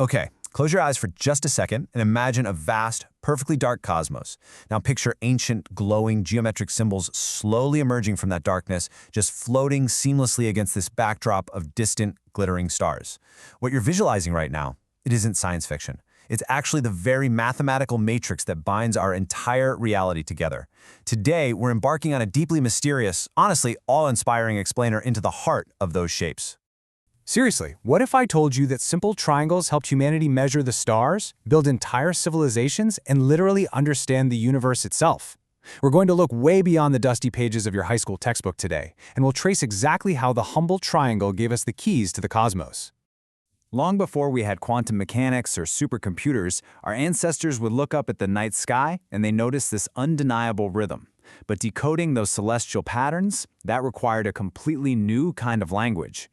Okay, close your eyes for just a second and imagine a vast, perfectly dark cosmos. Now picture ancient, glowing geometric symbols slowly emerging from that darkness, just floating seamlessly against this backdrop of distant, glittering stars. What you're visualizing right now, it isn't science fiction. It's actually the very mathematical matrix that binds our entire reality together. Today, we're embarking on a deeply mysterious, honestly awe-inspiring explainer into the heart of those shapes. Seriously, what if I told you that simple triangles helped humanity measure the stars, build entire civilizations, and literally understand the universe itself? We're going to look way beyond the dusty pages of your high school textbook today, and we'll trace exactly how the humble triangle gave us the keys to the cosmos. Long before we had quantum mechanics or supercomputers, our ancestors would look up at the night sky and they noticed this undeniable rhythm. But decoding those celestial patterns, that required a completely new kind of language.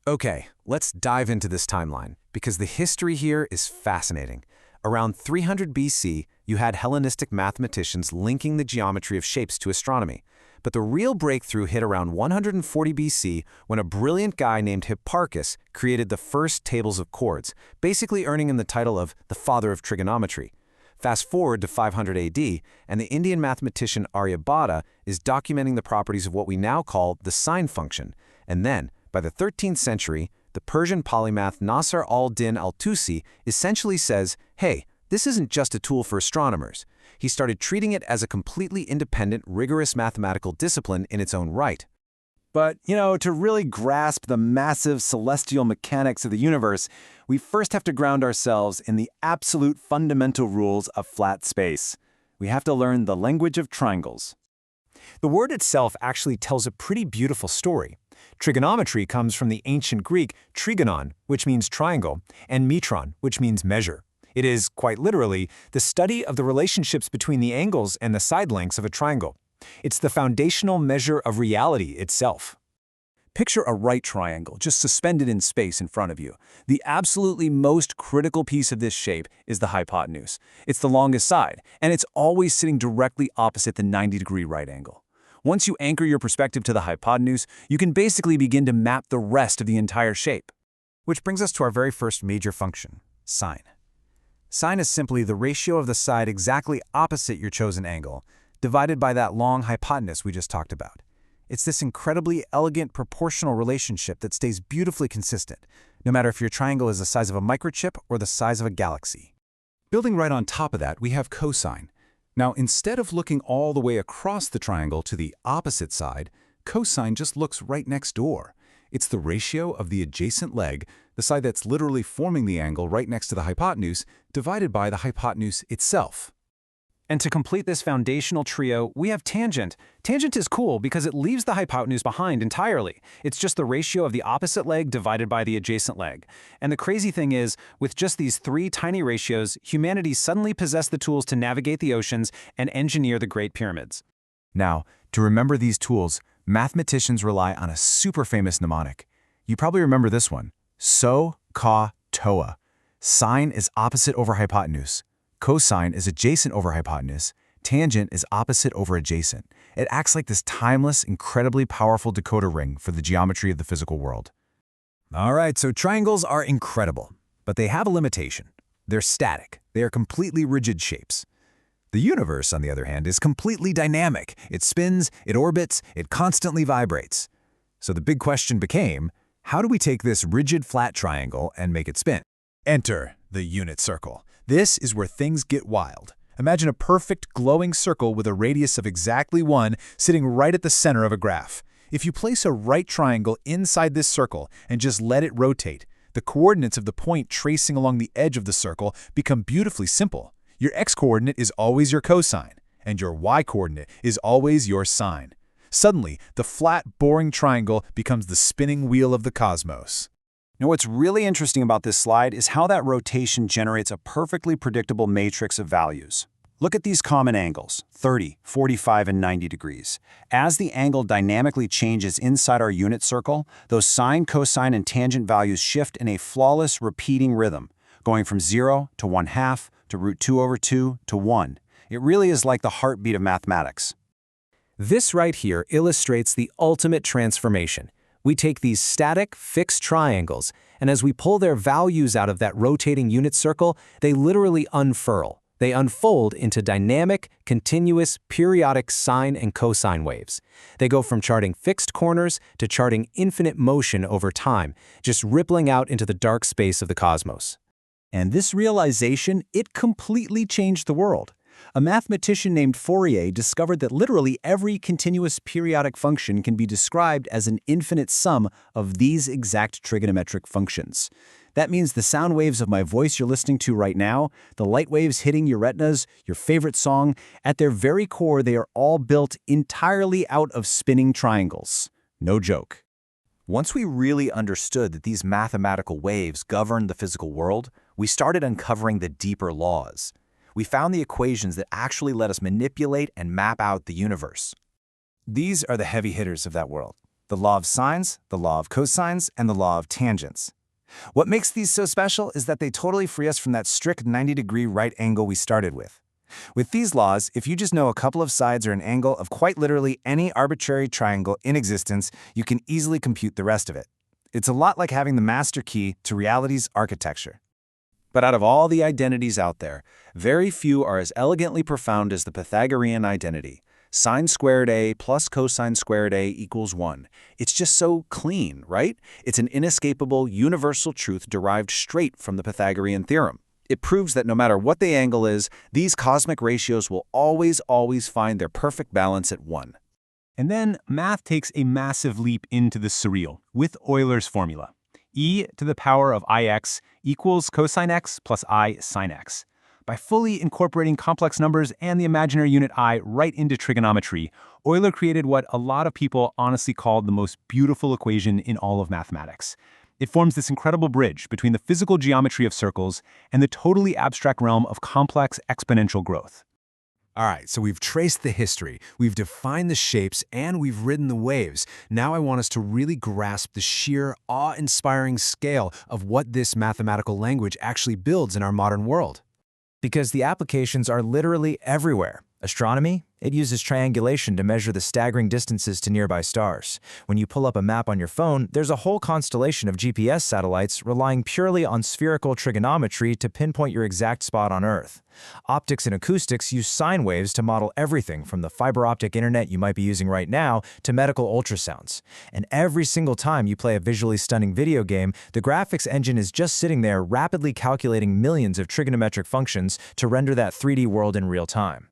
Okay, let's dive into this timeline, because the history here is fascinating. Around 300 BC, you had Hellenistic mathematicians linking the geometry of shapes to astronomy. But the real breakthrough hit around 140 BC when a brilliant guy named Hipparchus created the first tables of chords, basically earning him the title of the father of trigonometry. Fast forward to 500 AD, and the Indian mathematician Aryabhata is documenting the properties of what we now call the sine function. And then, by the 13th century, the Persian polymath Nasr al-Din al-Tusi essentially says, hey, this isn't just a tool for astronomers. He started treating it as a completely independent, rigorous mathematical discipline in its own right. But, to really grasp the massive celestial mechanics of the universe, we first have to ground ourselves in the absolute fundamental rules of flat space. We have to learn the language of triangles. The word itself actually tells a pretty beautiful story. Trigonometry comes from the ancient Greek trigonon, which means triangle, and metron, which means measure. It is, quite literally, the study of the relationships between the angles and the side lengths of a triangle. It's the foundational measure of reality itself. Picture a right triangle just suspended in space in front of you. The absolutely most critical piece of this shape is the hypotenuse. It's the longest side, and it's always sitting directly opposite the 90-degree right angle. Once you anchor your perspective to the hypotenuse, you can basically begin to map the rest of the entire shape. Which brings us to our very first major function, sine. Sine is simply the ratio of the side exactly opposite your chosen angle, divided by that long hypotenuse we just talked about. It's this incredibly elegant proportional relationship that stays beautifully consistent, no matter if your triangle is the size of a microchip or the size of a galaxy. Building right on top of that, we have cosine. Now, instead of looking all the way across the triangle to the opposite side, cosine just looks right next door. It's the ratio of the adjacent leg, the side that's literally forming the angle right next to the hypotenuse, divided by the hypotenuse itself. And to complete this foundational trio, we have tangent. Tangent is cool because it leaves the hypotenuse behind entirely. It's just the ratio of the opposite leg divided by the adjacent leg. And the crazy thing is, with just these three tiny ratios, humanity suddenly possessed the tools to navigate the oceans and engineer the Great Pyramids. Now, to remember these tools, mathematicians rely on a super famous mnemonic. You probably remember this one: so, ca, toa. Sine is opposite over hypotenuse. Cosine is adjacent over hypotenuse. Tangent is opposite over adjacent. It acts like this timeless, incredibly powerful decoder ring for the geometry of the physical world. All right, so triangles are incredible, but they have a limitation. They're static. They are completely rigid shapes. The universe, on the other hand, is completely dynamic. It spins, it orbits, it constantly vibrates. So the big question became, how do we take this rigid flat triangle and make it spin? Enter the unit circle. This is where things get wild. Imagine a perfect glowing circle with a radius of exactly 1 sitting right at the center of a graph. If you place a right triangle inside this circle and just let it rotate, the coordinates of the point tracing along the edge of the circle become beautifully simple. Your x-coordinate is always your cosine, and your y-coordinate is always your sine. Suddenly, the flat, boring triangle becomes the spinning wheel of the cosmos. Now, what's really interesting about this slide is how that rotation generates a perfectly predictable matrix of values. Look at these common angles, 30, 45, and 90 degrees. As the angle dynamically changes inside our unit circle, those sine, cosine, and tangent values shift in a flawless, repeating rhythm, going from 0 to 1/2 to root 2 over 2 to 1. It really is like the heartbeat of mathematics. This right here illustrates the ultimate transformation. We take these static, fixed triangles And as we pull their values out of that rotating unit circle, they literally unfurl. They unfold into dynamic, continuous, periodic sine and cosine waves. They go from charting fixed corners to charting infinite motion over time, just rippling out into the dark space of the cosmos. And this realization, it completely changed the world. A mathematician named Fourier discovered that literally every continuous periodic function can be described as an infinite sum of these exact trigonometric functions. That means the sound waves of my voice you're listening to right now, the light waves hitting your retinas, your favorite song, at their very core, they are all built entirely out of spinning triangles. No joke. Once we really understood that these mathematical waves govern the physical world, we started uncovering the deeper laws. We found the equations that actually let us manipulate and map out the universe. These are the heavy hitters of that world: the law of sines, the law of cosines, and the law of tangents. What makes these so special is that they totally free us from that strict 90-degree right angle we started with. With these laws, if you just know a couple of sides or an angle of quite literally any arbitrary triangle in existence, you can easily compute the rest of it. It's a lot like having the master key to reality's architecture. But out of all the identities out there, very few are as elegantly profound as the Pythagorean identity. Sine squared a plus cosine squared a equals 1. It's just so clean, right? It's an inescapable, universal truth derived straight from the Pythagorean theorem. It proves that no matter what the angle is, these cosmic ratios will always find their perfect balance at 1. And then math takes a massive leap into the surreal with Euler's formula. E to the power of ix equals cosine x plus I sine x. By fully incorporating complex numbers and the imaginary unit I right into trigonometry, Euler created what a lot of people honestly call the most beautiful equation in all of mathematics. It forms this incredible bridge between the physical geometry of circles and the totally abstract realm of complex exponential growth. All right, so we've traced the history, we've defined the shapes, and we've ridden the waves. Now I want us to really grasp the sheer, awe-inspiring scale of what this mathematical language actually builds in our modern world. Because the applications are literally everywhere. Astronomy, it uses triangulation to measure the staggering distances to nearby stars. When you pull up a map on your phone, there's a whole constellation of GPS satellites relying purely on spherical trigonometry to pinpoint your exact spot on Earth. Optics and acoustics use sine waves to model everything from the fiber optic internet you might be using right now to medical ultrasounds. And every single time you play a visually stunning video game, the graphics engine is just sitting there rapidly calculating millions of trigonometric functions to render that 3D world in real time.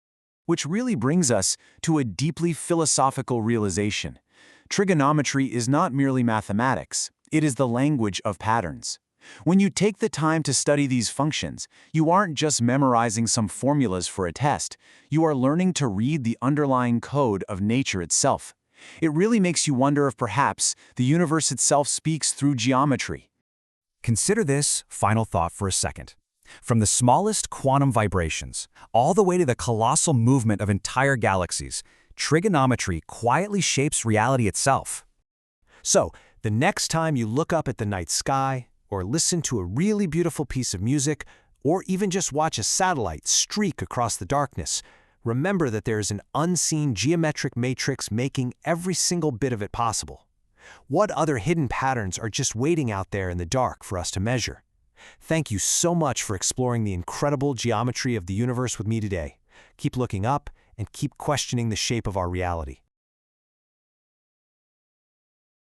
Which really brings us to a deeply philosophical realization. Trigonometry is not merely mathematics, it is the language of patterns. When you take the time to study these functions, you aren't just memorizing some formulas for a test, you are learning to read the underlying code of nature itself. It really makes you wonder if perhaps the universe itself speaks through geometry. Consider this final thought for a second. From the smallest quantum vibrations, all the way to the colossal movement of entire galaxies, trigonometry quietly shapes reality itself. So, the next time you look up at the night sky, or listen to a really beautiful piece of music, or even just watch a satellite streak across the darkness, remember that there is an unseen geometric matrix making every single bit of it possible. What other hidden patterns are just waiting out there in the dark for us to measure? Thank you so much for exploring the incredible geometry of the universe with me today. Keep looking up and keep questioning the shape of our reality.